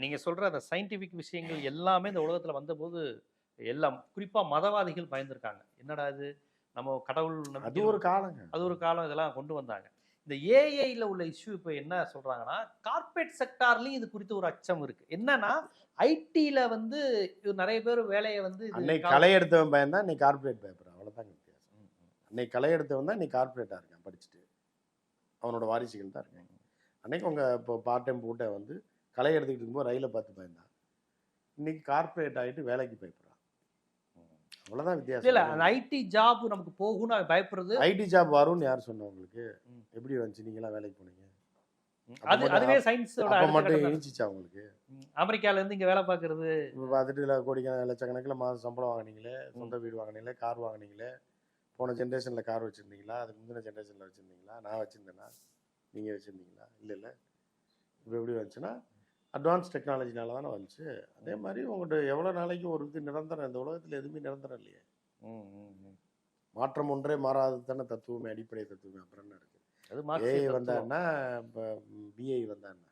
நீங்க சொல்ற அந்த சயின்டிஃபிக் விஷயங்கள் எல்லாமே இந்த உலகத்துல வந்தபோது எல்லாம் குறிப்பா மதவாதிகள் பயந்துருக்காங்க. என்னடா இது நம்ம கடவுள் அது நம்பிக்கை ஒரு காலங்க. அது ஒரு காலம் இதெல்லாம் கொண்டு வந்தாங்க. இந்த ஏஐல உள்ள இஷ்யூ இப்ப என்ன சொல்றாங்கன்னா, கார்ப்பரேட் செக்டார்லயும் இது குறித்து ஒரு அச்சம் இருக்கு. என்னன்னா, ஐடில வந்து நெறைய பேர் வேலைய வந்து இது அன்னைக்கு களை எடுத்தவன் பயந்தான், இன்னைக்கு கார்ப்பரேட் பயப்படுறான். அவ்வளோதாங்க வித்தியாசம். அன்னைக்கு களை எடுத்தவன் தான் இன்னைக்கு கார்ப்பரேட்டாக இருக்கான் படிச்சுட்டு. அவனோட வாரிசுகள் தான் இருக்காங்க. அன்னைக்கு உங்க இப்போ பார்ட் டைம் பூட்டை வந்து களை எடுத்துக்கிட்டு இருக்கும்போது ரயிலை பார்த்து பயந்தான். இன்னைக்கு கார்ப்பரேட் ஆகிட்டு வேலைக்கு பயப்படுறான். அவ்வளோதான் வித்தியாசம். இல்ல அந்த ஐடி ஜாப் நமக்கு போகும்னு பயப்படுறது. ஐடி ஜாப் வரும்னு யார் சொன்னா உங்களுக்கு? எப்படி வந்துச்சு? நீங்களாம் வேலைக்கு போனீங்க? அதுவே சயின்ஸோட அப்ப மட்டும் இனிச்சிச்சா உங்களுக்கு? அமெரிக்கால இருந்து இங்க வேலை பார்க்கறது பார்த்துட்டு கோடிக்கணக்கில் லட்சக்கணக்கில் மாதம் சம்பளம் வாங்கினீங்களே, சொந்த வீடு வாங்கினீங்களே, கார் வாங்கினீங்களே, போன ஜென்ரேஷனில் கார் வச்சுருந்தீங்களா? அதுக்கு முந்தின ஜென்ரேஷனில் வச்சுருந்தீங்களா? நான் வச்சுருந்தேனா? நீங்கள் வச்சுருந்தீங்களா? இல்லை. இப்போ எப்படி வந்துச்சுன்னா அட்வான்ஸ் டெக்னாலஜினால தானே வந்துச்சு. அதே மாதிரி உங்கள்கிட்ட எவ்வளோ நாளைக்கு ஒரு இது நிரந்தரம்? இந்த உலகத்தில் எதுவுமே நிரந்தரம் இல்லையே. மாற்றம் ஒன்றே மாறாது தானே தத்துவமே, அடிப்படை தத்துவமே. அப்புறம் என்ன இருக்குது? ஏஐ வந்தான்னா இப்போ பிஐ வந்தான்னா